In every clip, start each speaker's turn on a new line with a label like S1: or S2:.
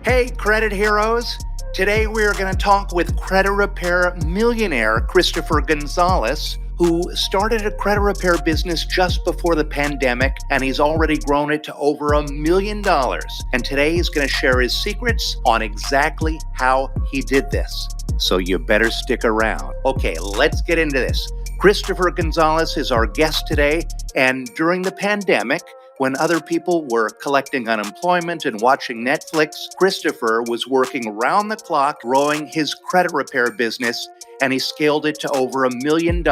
S1: Hey, credit heroes! Today we are going to talk with credit repair millionaire Christopher Gonzalez, who started a credit repair business just before the pandemic, and he's already grown it to over $1 million. And today he's going to share his secrets on exactly how he did this. So you better stick around. Okay, let's get into this. Christopher Gonzalez is our guest today, and during the pandemic, when other people were collecting unemployment and watching Netflix, Christopher was working around the clock growing his credit repair business, and he scaled it to over $1 million.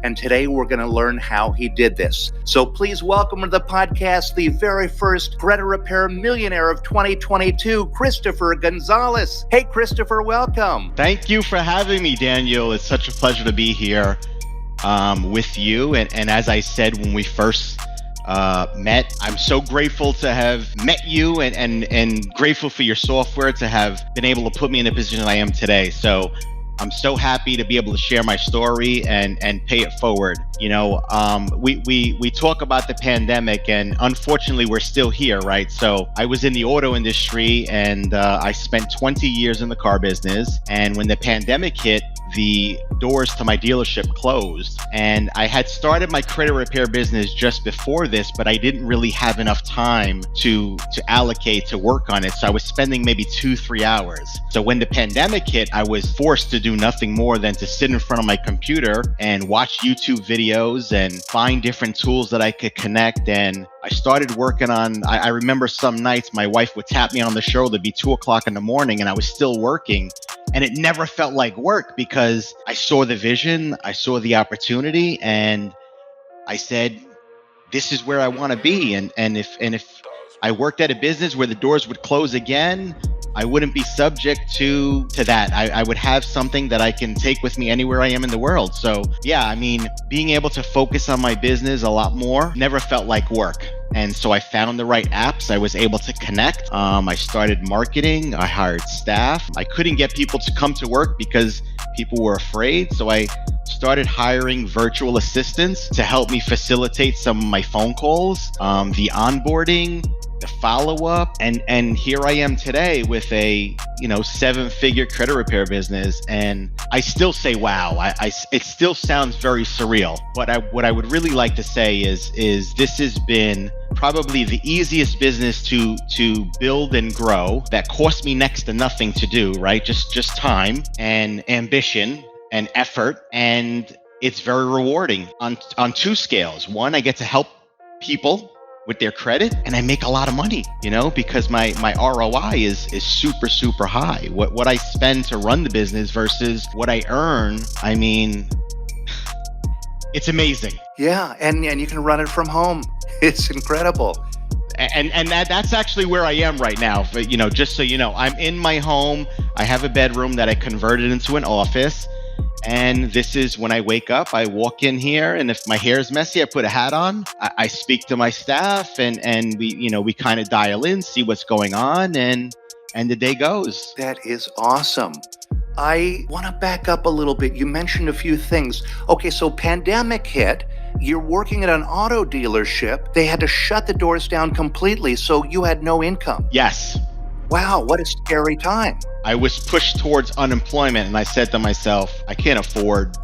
S1: And today we're going to learn how he did this. So please welcome to the podcast the very first credit repair millionaire of 2022, Christopher Gonzalez. Hey, Christopher, welcome.
S2: Thank you for having me, Daniel. It's such a pleasure to be here with you. And as I said when we first met, I'm so grateful to have met you and grateful for your software to have been able to put me in the position I am today. So I'm so happy to be able to share my story and pay it forward. You know, we talk about the pandemic, and unfortunately we're still here, right? So I was in the auto industry, and I spent 20 years in the car business. And when the pandemic hit, the doors to my dealership closed, and I had started my credit repair business just before this, but I didn't really have enough time to allocate to work on it. So I was spending maybe 2-3 hours. So when the pandemic hit, I was forced to do nothing more than to sit in front of my computer and watch YouTube videos and find different tools that I could connect. And I started working on, I remember some nights my wife would tap me on the shoulder, it'd be 2:00 in the morning, and I was still working. And it never felt like work because I saw the vision, I saw the opportunity, and I said, this is where I want to be. And if I worked at a business where the doors would close again, I wouldn't be subject to that. I would have something that I can take with me anywhere I am in the world. So yeah, I mean, being able to focus on my business a lot more never felt like work. And so I found the right apps. I was able to connect. I started marketing. I hired staff. I couldn't get people to come to work because people were afraid. So I started hiring virtual assistants to help me facilitate some of my phone calls, the onboarding, the follow-up, and here I am today with a 7-figure credit repair business. And I still say wow. It still sounds very surreal. But what I would really like to say is this has been probably the easiest business to build and grow, that cost me next to nothing to do, right? Just time and ambition and effort, and it's very rewarding on 2 scales. One, I get to help people with their credit, and I make a lot of money, because my ROI is super, super high. What I spend to run the business versus what I earn, I mean, it's amazing.
S1: Yeah, and you can run it from home. It's incredible.
S2: And that's actually where I am right now. But, just so you know, I'm in my home. I have a bedroom that I converted into an office. And this is when I wake up, I walk in here, and if my hair is messy, I put a hat on. I speak to my staff, and we kind of dial in, see what's going on, and the day goes.
S1: That is awesome. I want to back up a little bit. You mentioned a few things. Okay, so pandemic hit. You're working at an auto dealership. They had to shut the doors down completely, so you had no income.
S2: Yes.
S1: Wow, what a scary time.
S2: I was pushed towards unemployment, and I said to myself, I can't afford,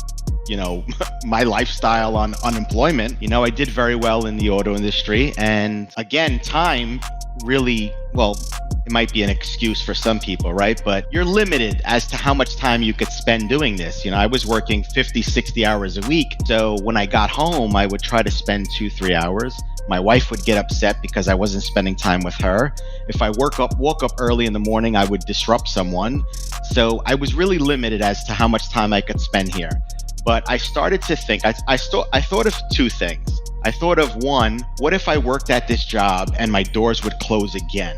S2: my lifestyle on unemployment. I did very well in the auto industry. And again, time really, well, it might be an excuse for some people, right? But you're limited as to how much time you could spend doing this. I was working 50, 60 hours a week. So when I got home, I would try to spend 2-3 hours. My wife would get upset because I wasn't spending time with her. If I woke up early in the morning, I would disrupt someone. So I was really limited as to how much time I could spend here. But I started to think, I thought of 2 things. I thought of one, what if I worked at this job and my doors would close again?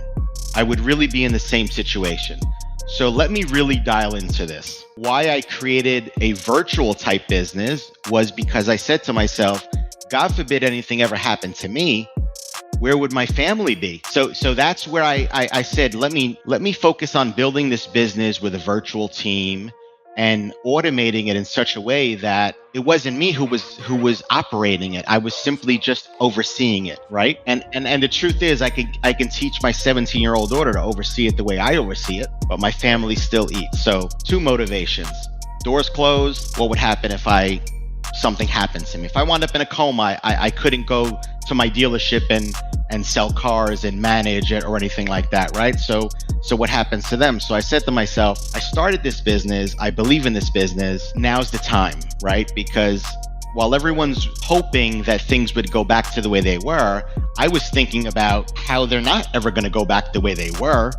S2: I would really be in the same situation. So let me really dial into this. Why I created a virtual type business was because I said to myself, God forbid anything ever happened to me, where would my family be? So that's where I said, let me focus on building this business with a virtual team and automating it in such a way that it wasn't me who was operating it. I was simply just overseeing it, right? And the truth is, I can teach my 17-year-old daughter to oversee it the way I oversee it, but my family still eats. So two motivations: doors closed. What would happen if something happens to me? If I wound up in a coma, I couldn't go to my dealership and sell cars and manage it or anything like that, right? So what happens to them? So I said to myself, I started this business, I believe in this business, now's the time, right? Because while everyone's hoping that things would go back to the way they were, I was thinking about how they're not ever going to go back the way they were.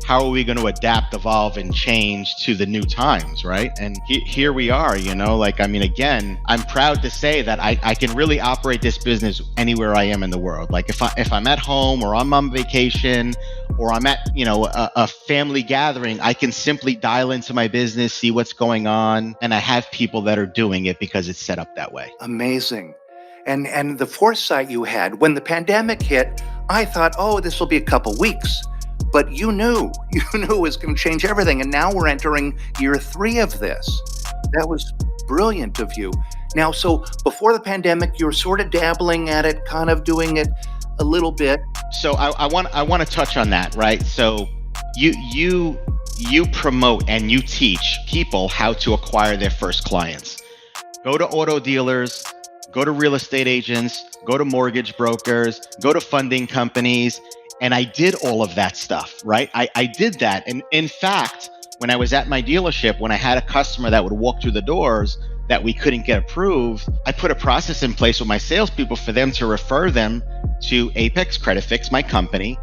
S2: How are we going to adapt, evolve, and change to the new times, right? And here we are, again, I'm proud to say that I can really operate this business anywhere I am in the world. Like if I'm at home, or I'm on vacation, or I'm at, a family gathering, I can simply dial into my business, see what's going on, and I have people that are doing it because it's set up that way.
S1: Amazing. And the foresight you had when the pandemic hit, I thought, oh, this will be a couple weeks. But you knew it was going to change everything. And now we're entering year 3 of this. That was brilliant of you. Now, so before the pandemic, you were sort of dabbling at it, kind of doing it a little bit.
S2: So I want to touch on that, right? So you promote and you teach people how to acquire their first clients. Go to auto dealers, go to real estate agents, go to mortgage brokers, go to funding companies. And I did all of that stuff, right? I did that. And in fact, when I was at my dealership, when I had a customer that would walk through the doors that we couldn't get approved, I put a process in place with my salespeople for them to refer them to Apex Credit Fix, my company,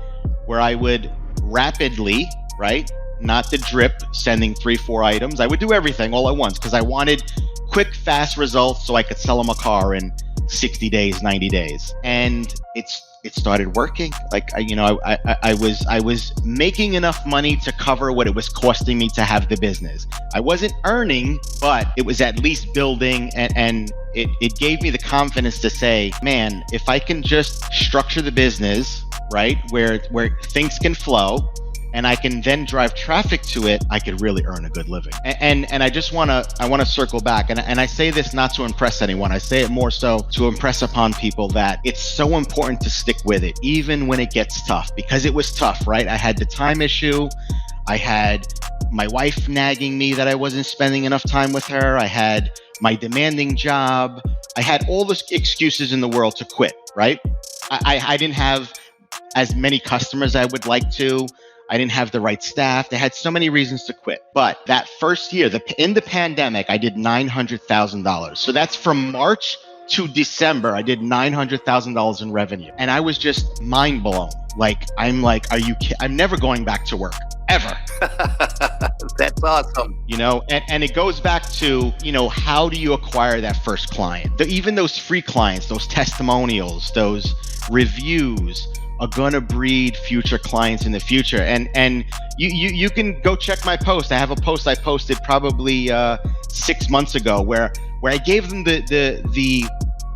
S2: where I would rapidly, right? Not the drip, sending 3-4 items. I would do everything all at once because I wanted quick, fast results so I could sell them a car in 60 days, 90 days. And it started working. Like, I was making enough money to cover what it was costing me to have the business. I wasn't earning, but it was at least building, and it gave me the confidence to say, man, if I can just structure the business, right, where things can flow, and I can then drive traffic to it, I could really earn a good living. And I just want to circle back. And I say this not to impress anyone. I say it more so to impress upon people that it's so important to stick with it, even when it gets tough, because it was tough, right? I had the time issue. I had my wife nagging me that I wasn't spending enough time with her. I had my demanding job. I had all the excuses in the world to quit, right? I didn't have as many customers as I would like to. I didn't have the right staff. They had so many reasons to quit. But that first year, in the pandemic, I did $900,000. So that's from March to December, I did $900,000 in revenue. And I was just mind blown. I'm never going back to work, ever.
S1: That's awesome.
S2: And it goes back to, how do you acquire that first client? Even those free clients, those testimonials, those reviews are gonna breed future clients in the future. And you can go check my post. I have a post I posted probably 6 months ago where I gave them the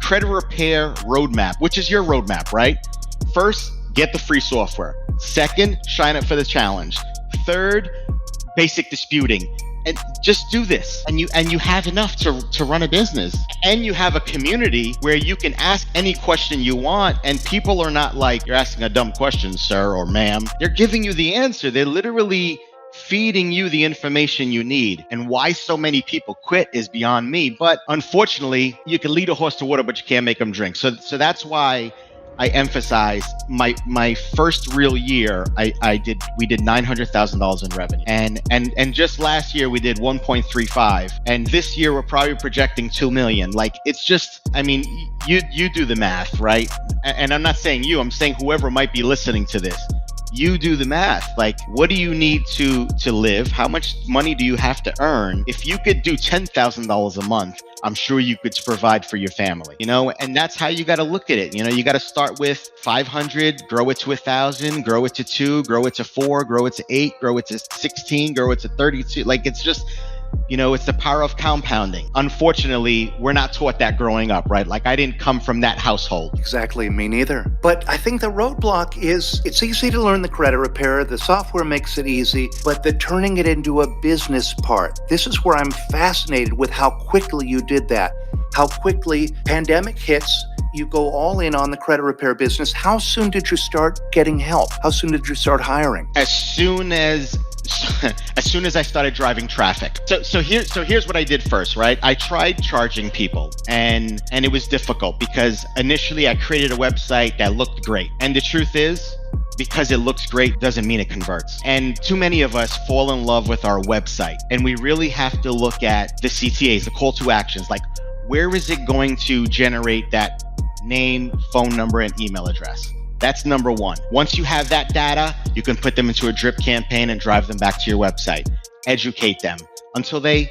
S2: credit repair roadmap, which is your roadmap, right? First, get the free software. Second, sign up for the challenge. Third, basic disputing. And just do this, and you have enough to run a business, and you have a community where you can ask any question you want, and people are not like, you're asking a dumb question, sir or ma'am. They're giving you the answer. They're literally feeding you the information you need. And why so many people quit is beyond me. But unfortunately, you can lead a horse to water, but you can't make them drink. So that's why I emphasize my first real year, we did $900,000 in revenue, and just last year we did 1.35, and this year we're probably projecting 2 million. It's just, you do the math, right? And I'm not saying you, I'm saying whoever might be listening to this. You do the math. What do you need to live? How much money do you have to earn? If you could do $10,000 a month, I'm sure you could provide for your family, and that's how you got to look at it. You got to start with 500, grow it to 1,000, grow it to 2, grow it to 4, grow it to 8, grow it to 16, grow it to 32. It's just, It's the power of compounding. Unfortunately, we're not taught that growing up, right? Like I didn't come from that household.
S1: Exactly, me neither. But I think the roadblock is it's easy to learn the credit repair. The software makes it easy, but the turning it into a business part. This is where I'm fascinated with how quickly you did that. How quickly pandemic hits, you go all in on the credit repair business. How soon did you start getting help? How soon did you start hiring?
S2: As soon as I started driving traffic. So here's what I did first, right? I tried charging people and it was difficult because initially I created a website that looked great. And the truth is, because it looks great doesn't mean it converts. And too many of us fall in love with our website. And we really have to look at the CTAs, the call to actions, like where is it going to generate that name, phone number, and email address? That's number one. Once you have that data, you can put them into a drip campaign and drive them back to your website. Educate them until they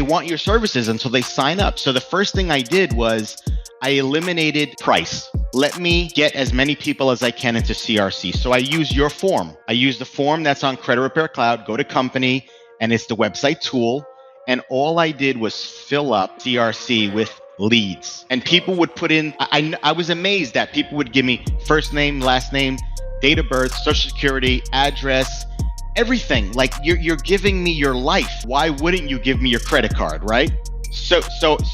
S2: want your services, until they sign up. So the first thing I did was I eliminated price. Let me get as many people as I can into CRC. So I use your form. I use the form that's on Credit Repair Cloud, go to company, and it's the website tool. And all I did was fill up CRC with leads. And people would put in, I was amazed that people would give me first name, last name, date of birth, social security, address, everything. Like you're giving me your life. Why wouldn't you give me your credit card, right? So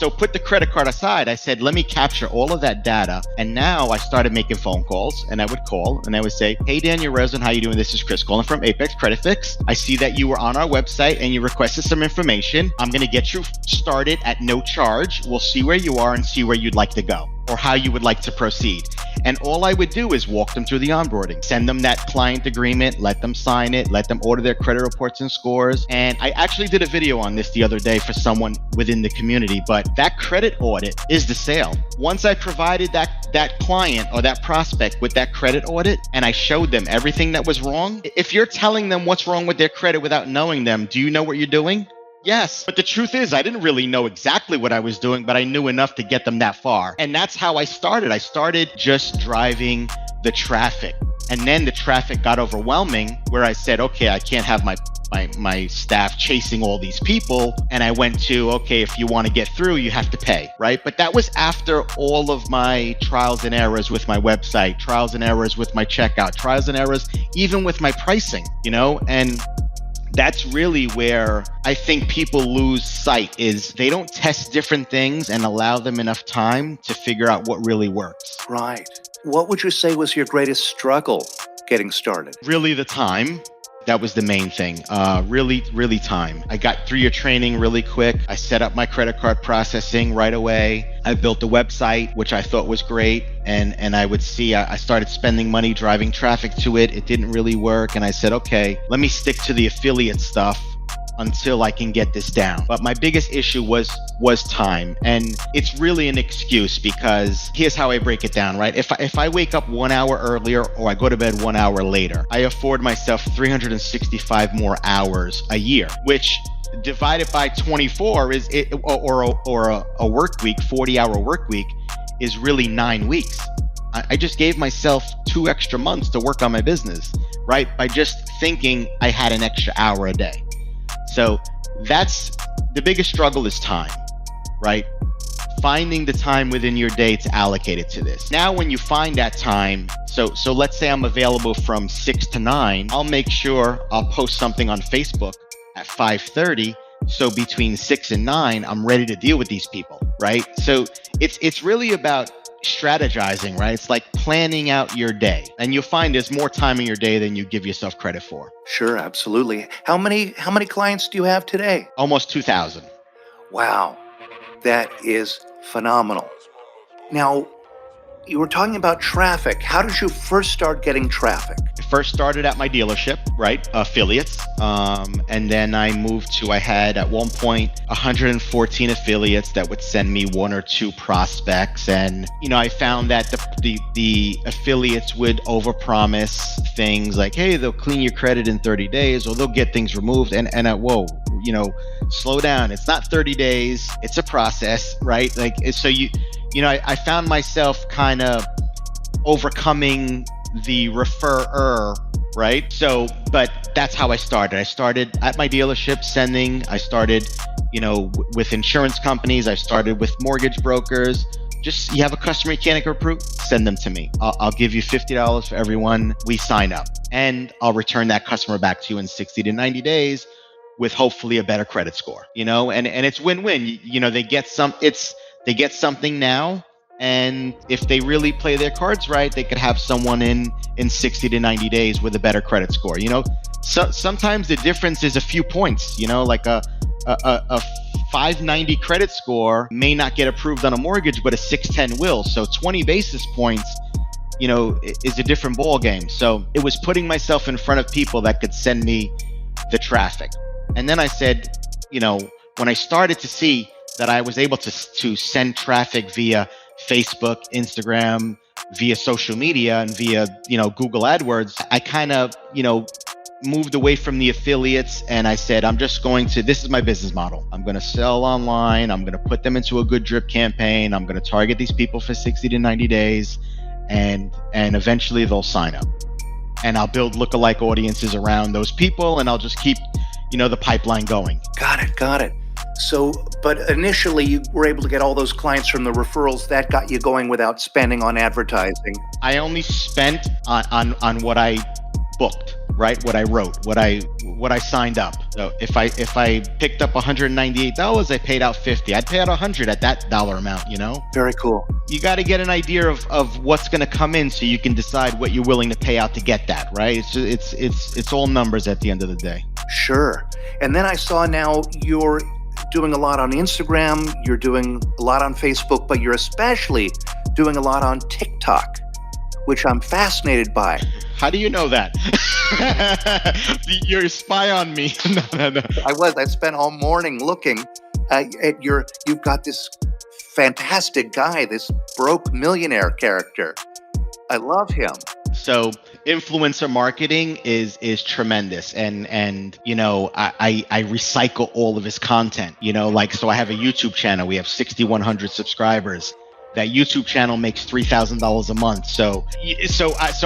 S2: put the credit card aside. I said, let me capture all of that data. And now I started making phone calls, and I would call and I would say, hey, Daniel, Rosen, how you doing? This is Chris calling from Apex Credit Fix. I see that you were on our website and you requested some information. I'm going to get you started at no charge. We'll see where you are and see where you'd like to go or how you would like to proceed. And all I would do is walk them through the onboarding, send them that client agreement, let them sign it, let them order their credit reports and scores. And I actually did a video on this the other day for someone within the community, but that credit audit is the sale. Once I provided that client or that prospect with that credit audit and I showed them everything that was wrong, if you're telling them what's wrong with their credit without knowing them, do you know what you're doing? Yes. But the truth is, I didn't really know exactly what I was doing, but I knew enough to get them that far. And that's how I started. I started just driving the traffic. And then the traffic got overwhelming where I said, okay, I can't have my staff chasing all these people. And I went to, okay, if you want to get through, you have to pay, right? But that was after all of my trials and errors with my website, trials and errors with my checkout, trials and errors, even with my pricing, and that's really where I think people lose sight is they don't test different things and allow them enough time to figure out what really works.
S1: Right. What would you say was your greatest struggle getting started?
S2: Really the time. That was the main thing. Really time. I got through your training really quick. I set up my credit card processing right away. I built a website, which I thought was great. And I would see, I started spending money driving traffic to it. It didn't really work. And I said, okay, let me stick to the affiliate stuff until I can get this down. But my biggest issue was time. And it's really an excuse because here's how I break it down, right? If I wake up 1 hour earlier or I go to bed 1 hour later, I afford myself 365 more hours a year, which divided by 24 is it, or a work week, 40-hour work week is really 9 weeks. I just gave myself 2 extra months to work on my business, right? By just thinking I had an extra hour a day. So that's the biggest struggle is time, right? Finding the time within your day to allocate it to this. Now, when you find that time, so let's say I'm available from 6 to 9, I'll make sure I'll post something on Facebook at 5:30. So between 6 and 9, I'm ready to deal with these people, right? So it's really about strategizing, right? It's like planning out your day, and you'll find there's more time in your day than you give yourself credit for.
S1: Sure, absolutely. How many clients do you have today?
S2: Almost 2,000.
S1: Wow, that is phenomenal. Now, you were talking about traffic. How did you first start getting traffic?
S2: I first started at my dealership, right? Affiliates. And then I moved to, I had at one point 114 affiliates that would send me 1 or 2 prospects. And, I found that the affiliates would overpromise things like, hey, they'll clean your credit in 30 days or they'll get things removed. And whoa, slow down. It's not 30 days. It's a process, right? Like, so I found myself kind of overcoming the referrer right? So, but that's how I started. I started at my dealership sending. I started, with insurance companies. I started with mortgage brokers. Just, you have a customer you can't approve, send them to me. I'll give you $50 for everyone we sign up, and I'll return that customer back to you in 60 to 90 days with hopefully a better credit score. And it's win-win. They get something now, and if they really play their cards right, they could have someone in 60 to 90 days with a better credit score. So sometimes the difference is a few points. Like a 590 credit score may not get approved on a mortgage, but a 610 will. So 20 basis points, is a different ball game. So it was putting myself in front of people that could send me the traffic. And then I said, when I started to see that I was able to send traffic via Facebook, Instagram, via social media, and via, Google AdWords, I kind of, moved away from the affiliates, and I said, this is my business model. I'm going to sell online. I'm going to put them into a good drip campaign. I'm going to target these people for 60 to 90 days, and eventually they'll sign up. And I'll build lookalike audiences around those people, and I'll just keep, the pipeline going.
S1: Got it. So, but initially you were able to get all those clients from the referrals. That got you going without spending on advertising.
S2: I only spent on what I booked, right? What I wrote, what I signed up. So if I picked up $198, I paid out $50. I'd pay out $100 at that dollar amount,
S1: Very cool.
S2: You got to get an idea of what's going to come in so you can decide what you're willing to pay out to get that, right? It's all numbers at the end of the day.
S1: Sure. And then I saw now you're doing a lot on Instagram, you're doing a lot on Facebook, but you're especially doing a lot on TikTok, which I'm fascinated by.
S2: How do you know that? You're a spy on me. No.
S1: I spent all morning looking at you've got this fantastic guy, this broke millionaire character. I love him.
S2: So influencer marketing is tremendous, and I recycle all of his content. So I have a YouTube channel. We have 6,100 subscribers. That YouTube channel makes $3,000 a month. So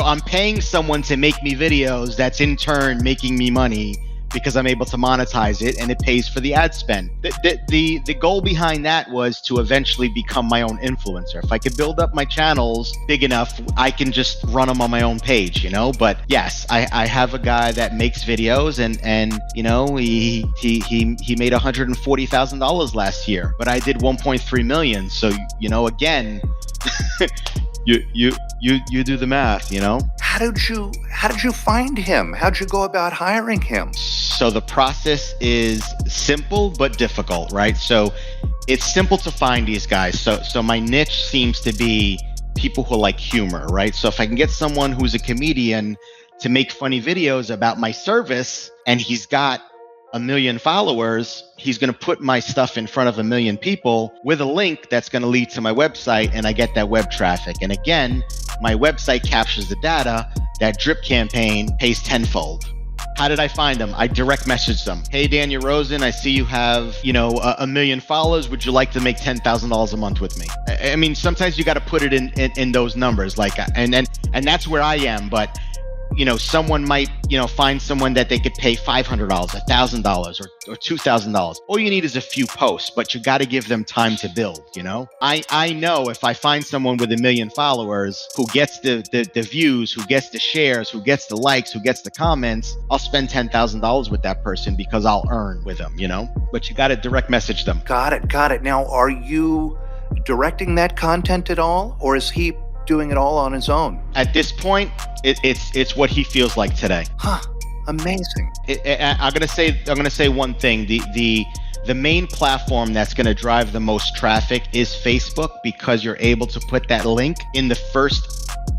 S2: I'm paying someone to make me videos. That's in turn making me money because I'm able to monetize it, and it pays for the ad spend. The goal behind that was to eventually become my own influencer. If I could build up my channels big enough, I can just run them on my own page, But yes, I have a guy that makes videos, and he made $140,000 last year, but I did 1.3 million. So again. You do the math,
S1: How did you find him? How'd you go about hiring him?
S2: So the process is simple but difficult, right? So it's simple to find these guys. So my niche seems to be people who like humor, right? So if I can get someone who's a comedian to make funny videos about my service, and he's got 1 million followers, he's going to put my stuff in front of 1 million people with a link that's going to lead to my website, and I get that web traffic. And again, my website captures the data. That drip campaign pays tenfold. How did I find them? I direct messaged them. Hey, Daniel Rosen, I see you have, 1 million followers. Would you like to make $10,000 a month with me? I mean, sometimes you got to put it in those numbers, and that's where I am. But someone might, find someone that they could pay $500, $1,000, or $2,000. All you need is a few posts, but you got to give them time to build. I know if I find someone with 1 million followers who gets the views, who gets the shares, who gets the likes, who gets the comments, I'll spend $10,000 with that person because I'll earn with them. But you got to direct message them.
S1: Got it. Now, are you directing that content at all, or is he doing it all on his own?
S2: At this point, it's what he feels like today.
S1: Amazing.
S2: I'm gonna say one thing. The main platform that's gonna drive the most traffic is Facebook, because you're able to put that link in the first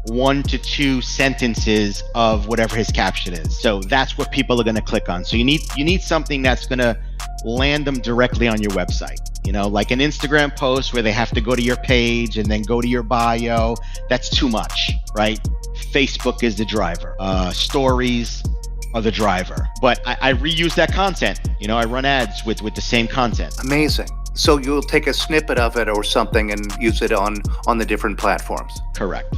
S2: 1 to 2 sentences of whatever his caption is. So that's what people are gonna click on. So you need something that's gonna land them directly on your website. Like an Instagram post where they have to go to your page and then go to your bio. That's too much, right? Facebook is the driver. Stories are the driver. But I reuse that content. I run ads with the same content.
S1: Amazing. So you'll take a snippet of it or something and use it on the different platforms.
S2: Correct.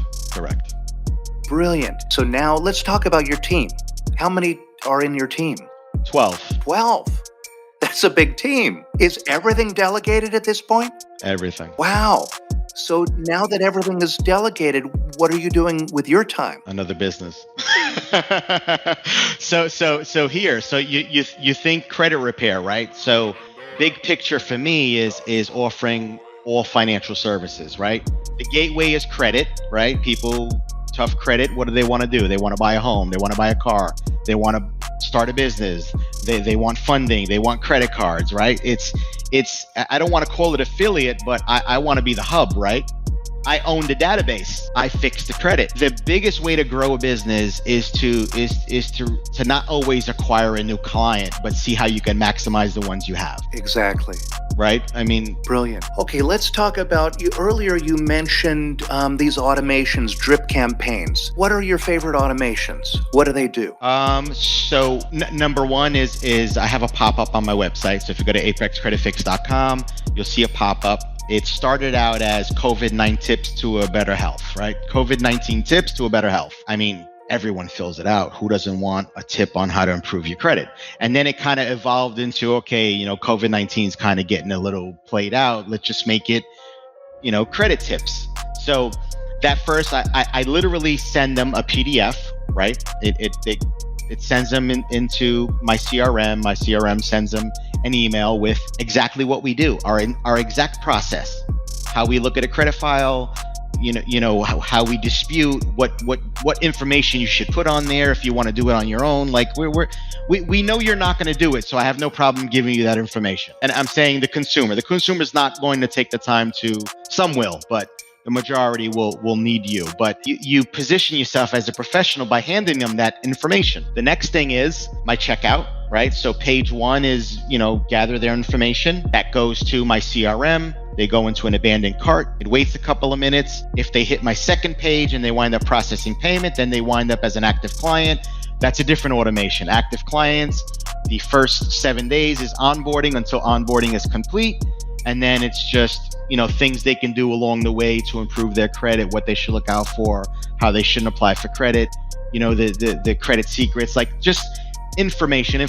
S1: Brilliant. So now let's talk about your team. How many are in your team?
S2: 12.
S1: 12. That's a big team. Is everything delegated at this point?
S2: Everything.
S1: Wow. So now that everything is delegated, what are you doing with your time?
S2: Another business. So you think credit repair, right? So big picture for me is offering all financial services, right? The gateway is credit, right? People tough credit, what do they want to do? They want to buy a home, they want to buy a car, they want to start a business, they want funding, they want credit cards, right? It's I don't want to call it affiliate, but I want to be the hub, right? I own the database. I fix the credit. The biggest way to grow a business is to not always acquire a new client, but see how you can maximize the ones you have.
S1: Exactly.
S2: Right? I mean,
S1: brilliant. Okay, let's talk about you. Earlier, you mentioned these automations, drip campaigns. What are your favorite automations? What do they do?
S2: So number one is I have a pop-up on my website. So if you go to apexcreditfix.com, you'll see a pop-up. It started out as COVID-19 tips to a better health, right? COVID-19 tips to a better health. I mean, everyone fills it out. Who doesn't want a tip on how to improve your credit? And then it kind of evolved into, okay, COVID-19 is kind of getting a little played out. Let's just make it, credit tips. So that first, I literally send them a PDF, right? It sends them into my CRM. My CRM sends them an email with exactly what we do, our exact process, how we look at a credit file, how we dispute, what information you should put on there if you want to do it on your own. Like we know you're not going to do it, so I have no problem giving you that information. And I'm saying the consumer is not going to take the time to. Some will, but the majority will need you. But you position yourself as a professional by handing them that information. The next thing is my checkout, right? So page one is, gather their information. That goes to my CRM. They go into an abandoned cart. It waits a couple of minutes. If they hit my second page and they wind up processing payment, then they wind up as an active client. That's a different automation. Active clients, the first 7 days is onboarding until onboarding is complete. And then it's just, things they can do along the way to improve their credit, what they should look out for, how they shouldn't apply for credit, the credit secrets, like just information.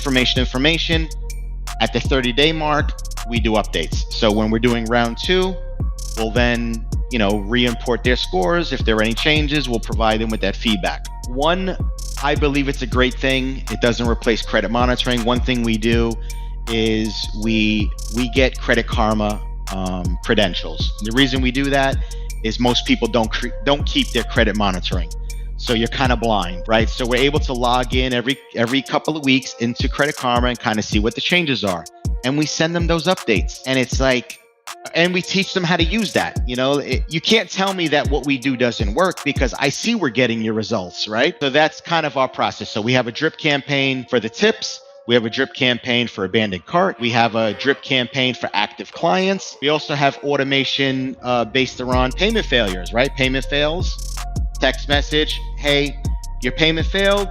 S2: At the 30-day mark, we do updates. So when we're doing round two, we'll then, re-import their scores. If there are any changes, we'll provide them with that feedback. One, I believe it's a great thing. It doesn't replace credit monitoring. One thing we do is we get Credit Karma credentials. The reason we do that is most people don't keep their credit monitoring. So you're kind of blind, right? So we're able to log in every couple of weeks into Credit Karma and kind of see what the changes are. And we send them those updates. And it's like, and we teach them how to use that. You can't tell me that what we do doesn't work because I see we're getting your results, right? So that's kind of our process. So we have a drip campaign for the tips. We have a drip campaign for abandoned cart. We have a drip campaign for active clients. We also have automation based around payment failures, right? Payment fails, text message, hey, your payment failed,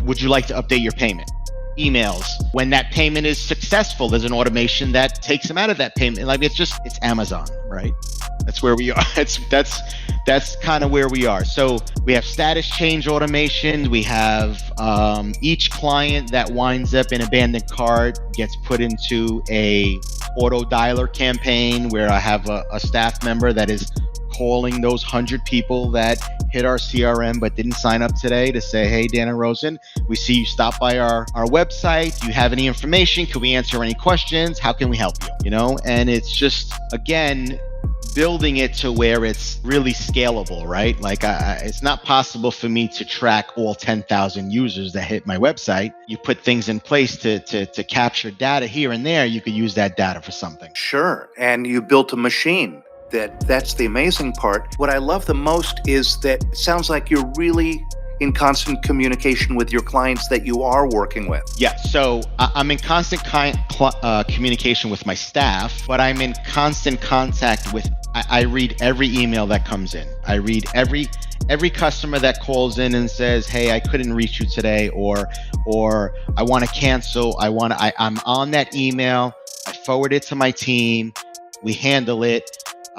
S2: would you like to update your payment? Emails. When that payment is successful, there's an automation that takes them out of that payment. Like it's Amazon, right? That's where we are. That's kind of where we are. So we have status change automation. We have each client that winds up in abandoned cart gets put into a auto dialer campaign where I have a staff member that is calling those 100 people that hit our CRM but didn't sign up today to say, hey, Dan and Rosen, we see you stopped by our website. Do you have any information? Can we answer any questions? How can we help you? And it's just, again, building it to where it's really scalable, right? Like it's not possible for me to track all 10,000 users that hit my website. You put things in place to capture data here and there. You could use that data for something.
S1: Sure. And you built a machine. That's the amazing part. What I love the most is that it sounds like you're really in constant communication with your clients that you are working with.
S2: Yeah, so I'm in constant communication with my staff, but I'm in constant contact with, I read every email that comes in. I read every customer that calls in and says, hey, I couldn't reach you today, or I want to cancel. I'm on that email. I forward it to my team. We handle it.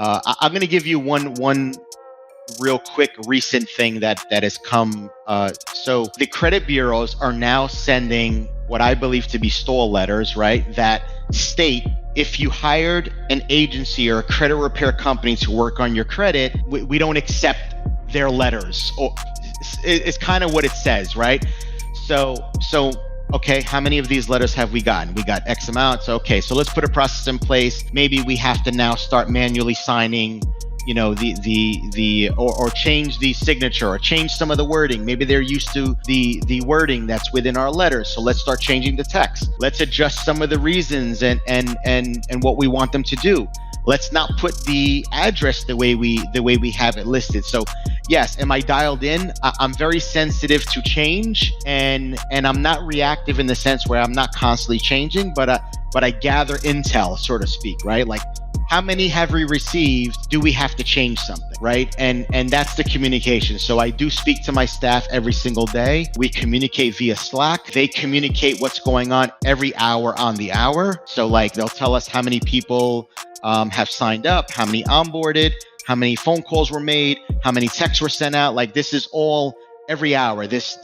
S2: I'm going to give you one real quick recent thing that has come. So the credit bureaus are now sending what I believe to be stall letters, right? That state if you hired an agency or a credit repair company to work on your credit, we don't accept their letters. Or it's kind of what it says, right? So okay, how many of these letters have we gotten? We got X amount. So okay, so let's put a process in place. Maybe we have to now start manually signing, or change the signature or change some of the wording. Maybe they're used to the wording that's within our letters. So let's start changing the text. Let's adjust some of the reasons and what we want them to do. Let's not put the address the way we have it listed. So yes, am I dialed in? I'm very sensitive to change, and I'm not reactive in the sense where I'm not constantly changing, but I gather intel, so to speak, right? Like, how many have we received? Do we have to change something, right? And that's the communication. So I do speak to my staff every single day. We communicate via Slack. They communicate what's going on every hour on the hour. So like they'll tell us how many people have signed up, how many onboarded, how many phone calls were made, how many texts were sent out. Like this is all every hour. This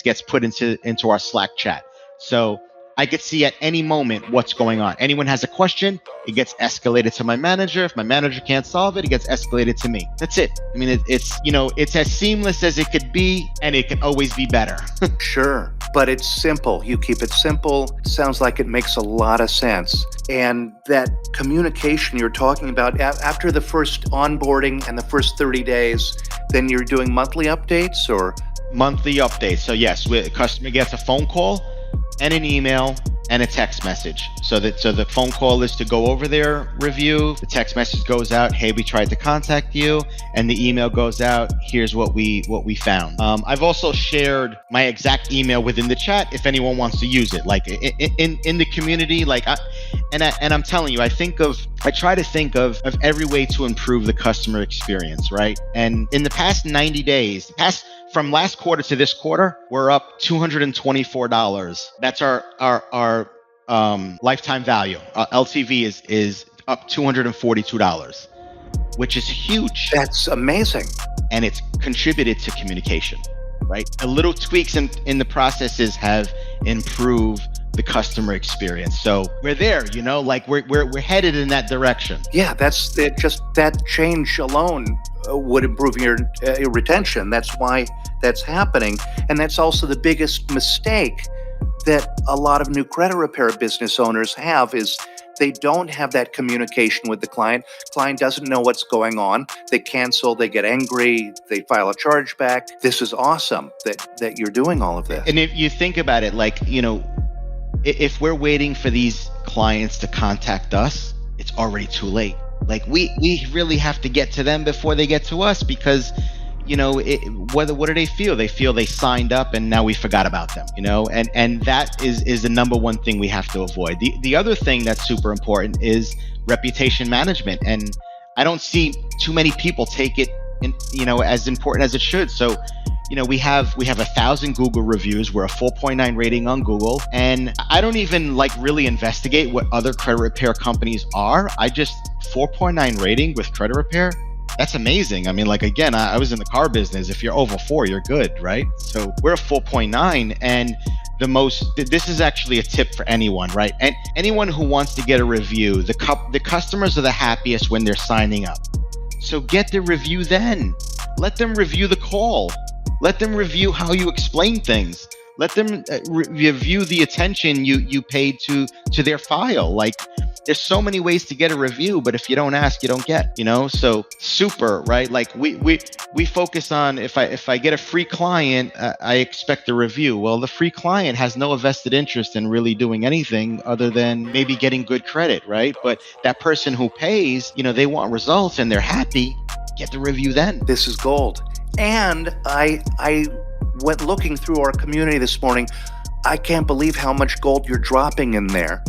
S2: gets put into our Slack chat. So I could see at any moment what's going on. Anyone has a question, it gets escalated to my manager. If my manager can't solve it, it gets escalated to me. That's it. I mean, it's as seamless as it could be, and it can always be better.
S1: Sure, but it's simple. You keep it simple. Sounds like it makes a lot of sense. And that communication you're talking about, after the first onboarding and the first 30 days, then you're doing monthly updates or?
S2: Monthly updates. So yes, a customer gets a phone call and an email and a text message. So the phone call is to go over their review. The text message goes out, hey, we tried to contact you. And the email goes out, here's what we found. I've also shared my exact email within the chat if anyone wants to use it. Like in the community, like I'm telling you, I try to think of every way to improve the customer experience, right? And in the past 90 days, from last quarter to this quarter, we're up $224. That's our lifetime value. LTV is up $242, which is huge.
S1: That's amazing. And
S2: it's contributed to communication, right? The little tweaks in the processes have improved the customer experience. So we're there, like we're headed in that direction.
S1: Yeah, that's it. Just that change alone would improve your retention. That's why that's happening. And that's also the biggest mistake that a lot of new credit repair business owners have is they don't have that communication with the client. Client doesn't know what's going on. They cancel, they get angry, they file a chargeback. This is awesome that you're doing all of this.
S2: And if you think about it, like, if we're waiting for these clients to contact us, it's already too late. Like we really have to get to them before they get to us because, what do they feel? They feel they signed up and now we forgot about them, and that is the number one thing we have to avoid. The other thing that's super important is reputation management. And I don't see too many people take it as important as it should. So, we have 1,000 Google reviews. We're a 4.9 rating on Google. And I don't even really investigate what other credit repair companies are. 4.9 rating with credit repair. That's amazing. I mean, again, I was in the car business. If you're over 4, you're good, right? So we're a 4.9. And this is actually a tip for anyone, right? And anyone who wants to get a review, the customers are the happiest when they're signing up. So get the review then. Let them review the call. Let them review how you explain things. Let them review the attention you paid to their file. There's so many ways to get a review, but if you don't ask, you don't get, so super, right? We focus on, if I get a free client, I expect a review. Well, the free client has no vested interest in really doing anything other than maybe getting good credit, right? But that person who pays, they want results and they're happy, get the review then.
S1: This is gold. And I went looking through our community this morning. I can't believe how much gold you're dropping in there.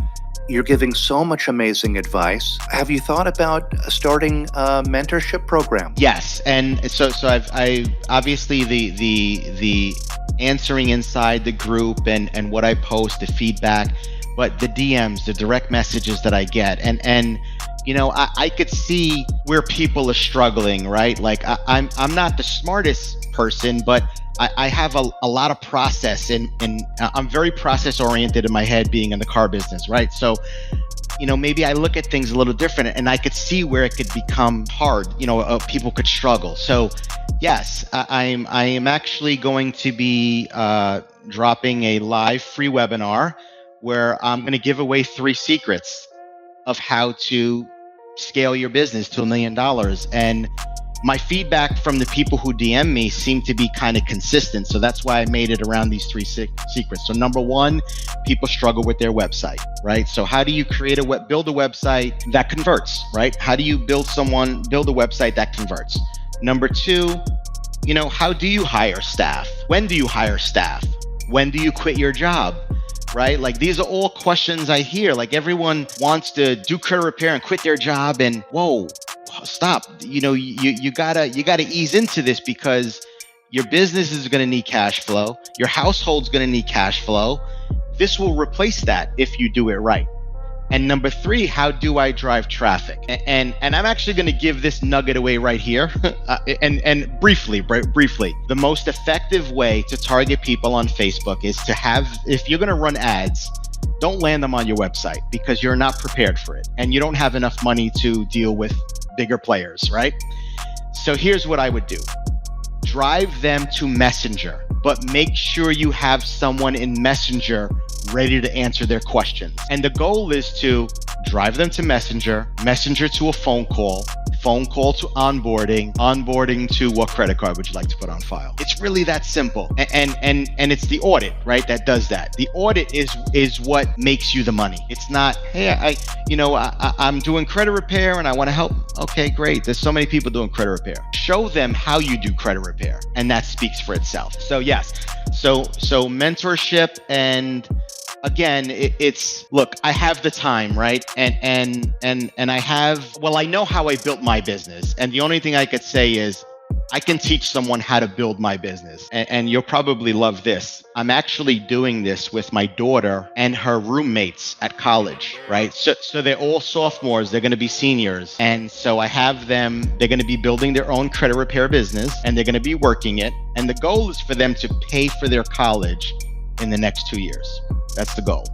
S1: You're giving so much amazing advice. Have you thought about starting a mentorship program?
S2: Yes, and so I obviously the answering inside the group and what I post, the feedback, but the DMs, the direct messages that I get, and I could see where people are struggling, right? Like I'm not the smartest person, but I have a lot of process, and I'm very process oriented in my head, being in the car business, right? So maybe I look at things a little different, and I could see where it could become hard. People could struggle. So yes, I am actually going to be dropping a live free webinar where I'm going to give away 3 secrets of how to scale your business to $1 million. And my feedback from the people who DM me seemed to be kind of consistent. So that's why I made it around these 3 secrets. So number 1, people struggle with their website, right? So how do you build a website that converts, right? How do you build a website that converts? Number 2, how do you hire staff? When do you hire staff? When do you quit your job? Right? Like, these are all questions I hear. Like, everyone wants to do credit repair and quit their job, and whoa, stop. You gotta ease into this, because your business is going to need cash flow. Your household's going to need cash flow. This will replace that if you do it right. And number 3, how do I drive traffic? And I'm actually going to give this nugget away right here. and briefly, the most effective way to target people on Facebook is to if you're going to run ads, don't land them on your website, because you're not prepared for it. And you don't have enough money to deal with bigger players, right? So here's what I would do. Drive them to Messenger, but make sure you have someone in Messenger ready to answer their questions. And the goal is to drive them to Messenger to a phone call to onboarding to what credit card would you like to put on file. It's really that simple. And it's the audit, right, that does that. The audit is what makes you the money. It's not, hey, I'm doing credit repair and I want to help. Okay, great. There's so many people doing credit repair. Show them how you do credit repair, and that speaks for itself. So yes, so mentorship, and again, it's look, I have the time, right? And I know how I built my business. And the only thing I could say is I can teach someone how to build my business. And you'll probably love this. I'm actually doing this with my daughter and her roommates at college, right? So they're all sophomores, they're going to be seniors. And so I have them, they're going to be building their own credit repair business, and they're going to be working it. And the goal is for them to pay for their college in the next 2 years. That's the goal.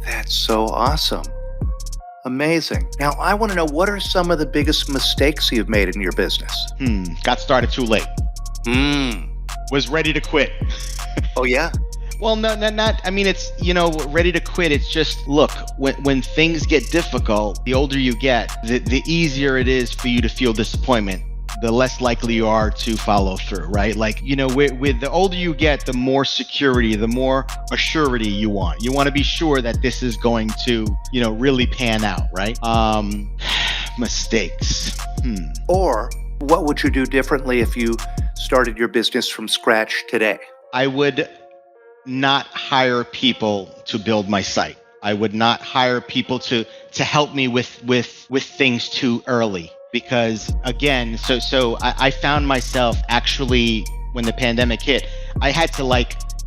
S1: That's so awesome. Amazing. Now, I want to know, what are some of the biggest mistakes you've made in your business?
S2: Got started too late. Was ready to quit.
S1: Oh, yeah?
S2: Well, no, not. I mean, it's, ready to quit. It's just, look, when things get difficult, the older you get, the easier it is for you to feel disappointment. The less likely you are to follow through, right? Like, with the older you get, the more security, the more assurity you want. You want to be sure that this is going to, really pan out, right? Mistakes.
S1: Or what would you do differently if you started your business from scratch today?
S2: I would not hire people to build my site. I would not hire people to help me with things too early. Because again, so I found myself actually, when the pandemic hit, I had to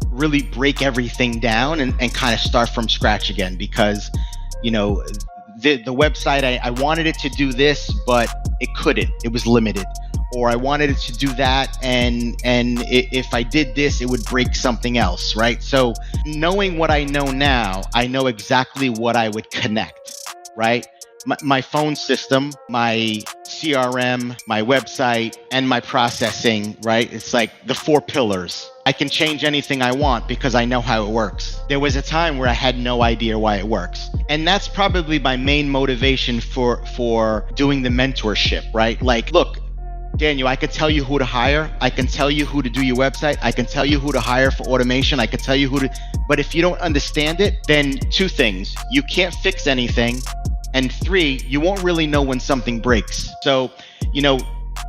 S2: really break everything down and kind of start from scratch again, because, the website, I wanted it to do this, but it couldn't. It was limited. Or I wanted it to do that, and if I did this, it would break something else, right? So knowing what I know now, I know exactly what I would connect, right? My phone system, my CRM, my website, and my processing, right? It's like the 4 pillars. I can change anything I want because I know how it works. There was a time where I had no idea why it works. And that's probably my main motivation for doing the mentorship, right? Like, look, Daniel, I could tell you who to hire. I can tell you who to do your website. I can tell you who to hire for automation. I can tell you but if you don't understand it, then 2 things. You can't fix anything. And 3, you won't really know when something breaks. So,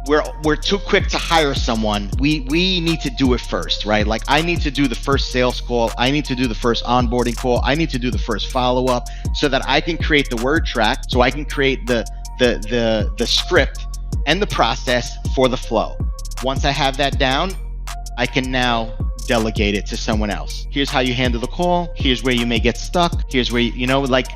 S2: we're too quick to hire someone. We need to do it first, right? Like, I need to do the first sales call. I need to do the first onboarding call. I need to do the first follow-up, so that I can create the word track, so I can create the script and the process for the flow. Once I have that down, I can now delegate it to someone else. Here's how you handle the call. Here's where you may get stuck. Here's where,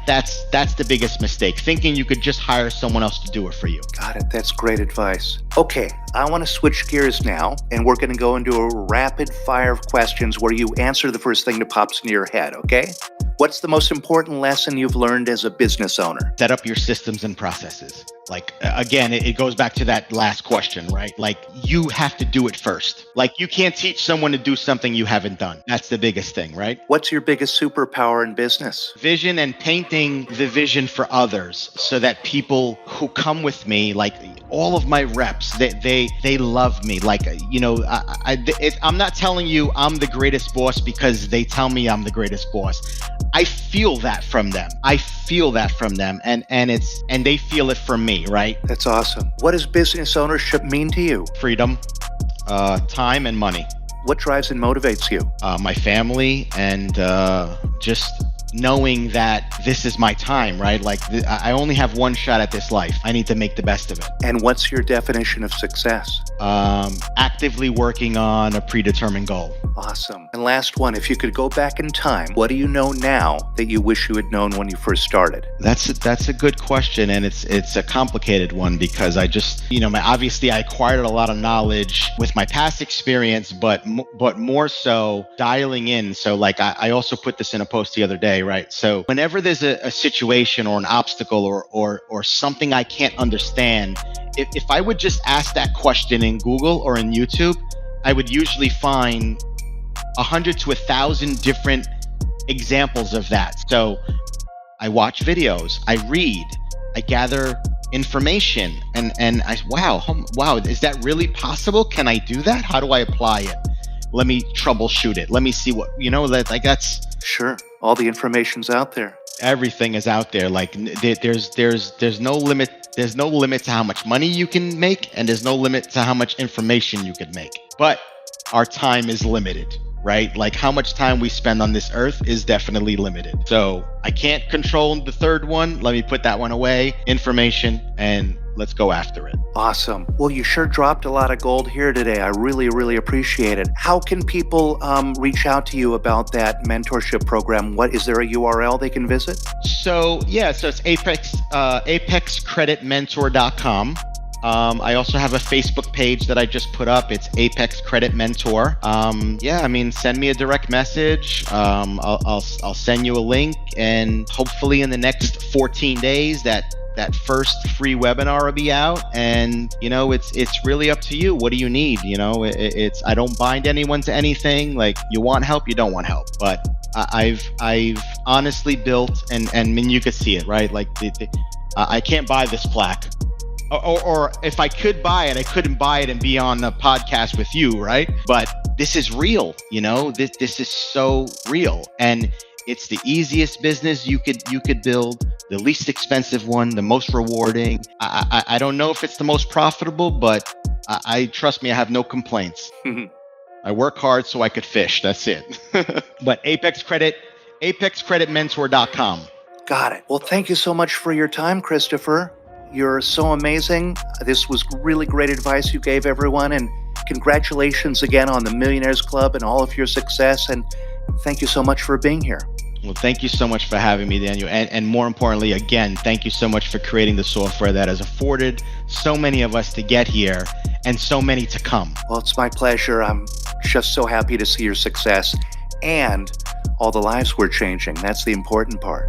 S2: that's the biggest mistake. Thinking you could just hire someone else to do it for you.
S1: Got it. That's great advice. Okay, I want to switch gears now, and we're going to go into a rapid fire of questions where you answer the first thing that pops into your head, okay? What's the most important lesson you've learned as a business owner?
S2: Set up your systems and processes. Like, again, it goes back to that last question, right? Like, you have to do it first. Like, you can't teach someone to do something you haven't done. That's the biggest thing, right?
S1: What's your biggest superpower in business?
S2: Vision and painting the vision for others so that people who come with me, like all of my reps, they love me. Like, I'm not telling you I'm the greatest boss because they tell me I'm the greatest boss. I feel that from them. And they feel it from me, right?
S1: That's awesome. What does business ownership mean to you?
S2: Freedom, time, and money.
S1: What drives and motivates you?
S2: My family and just knowing that this is my time, right? Like, I only have one shot at this life. I need to make the best of it.
S1: And what's your definition of success?
S2: Actively working on a predetermined goal.
S1: Awesome. And last one, if you could go back in time, what do you know now that you wish you had known when you first started?
S2: That's a good question, and it's a complicated one because I just, obviously I acquired a lot of knowledge with my past experience, but more so dialing in. So like I also put this in a post the other day, right? So whenever there's a situation or an obstacle or something I can't understand, if I would just ask that question in Google or in YouTube, I would usually find 100 to 1,000 different examples of that. So I watch videos, I read, I gather information, and wow, is that really possible? Can I do that? How do I apply it? Let me troubleshoot it. Let me see what, that's...
S1: Sure. All the information's out there.
S2: Everything is out there. Like there's no limit. There's no limit to how much money you can make, and there's no limit to how much information you could make. But our time is limited, right? Like how much time we spend on this earth is definitely limited. So I can't control the third one. Let me put that one away. Information, and let's go after it.
S1: Awesome. Well, you sure dropped a lot of gold here today. I really, really appreciate it. How can people reach out to you about that mentorship program? Is there a URL they can visit?
S2: So it's apexcreditmentor.com. I also have a Facebook page that I just put up. It's Apex Credit Mentor. Send me a direct message. I'll send you a link, and hopefully in the next 14 days that first free webinar will be out. And it's really up to you. What do you need? I don't bind anyone to anything. Like, you want help, you don't want help. But I've honestly built, and you could see it, right? Like I can't buy this plaque. Or if I could buy it, I couldn't buy it and be on a podcast with you, right? But this is real, this is so real. And it's the easiest business you could build, the least expensive one, the most rewarding. I don't know if it's the most profitable, but I trust me, I have no complaints. I work hard so I could fish. That's it. But apexcreditmentor.com.
S1: Got it. Well, thank you so much for your time, Christopher. You're so amazing. This was really great advice you gave everyone, and congratulations again on the Millionaires Club and all of your success, and thank you so much for being here.
S2: Well, thank you so much for having me, Daniel. And more importantly, again, thank you so much for creating the software that has afforded so many of us to get here and so many to come.
S1: Well, it's my pleasure. I'm just so happy to see your success and all the lives we're changing. That's the important part.